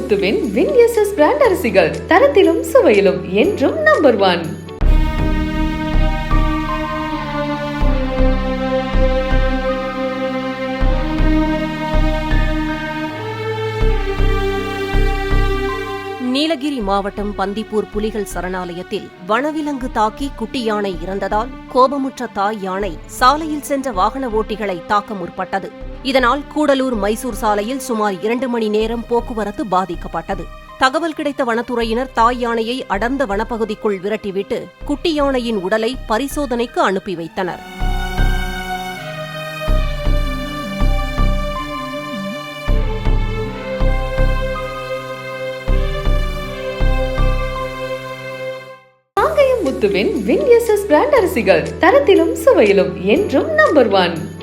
முத்துவின் வின்எஸ்எஸ் brand அரிசிகள் தரத்திலும் சுவையிலும் என்றும் number 1. Nilgiri மாவட்டம் பந்திப்பூர் புலிகள் சரணாலயத்தில் வனவிலங்கு தாக்கி குட்டி யானை இறந்ததால் கோபமுற்ற தாய் யானை சாலையில் சென்ற வாகன ஓட்டிகளை தாக்க முற்பட்டது. இதனால் கூடலூர் மைசூர் சாலையில் சுமார் 2 மணி நேரம் போக்குவரத்து பாதிக்கப்பட்டது. தகவல் கிடைத்த வனத்துறையினர் தாய் யானையை அடர்ந்த வனப்பகுதிக்குள் விரட்டிவிட்டு குட்டி யானையின் உடலை பரிசோதனைக்கு அனுப்பி வைத்தனர். முத்துவின் வின்எஸ்எஸ் பிராண்ட் அரிசிகள் தரத்திலும் சுவையிலும் என்றும் நம்பர் 1.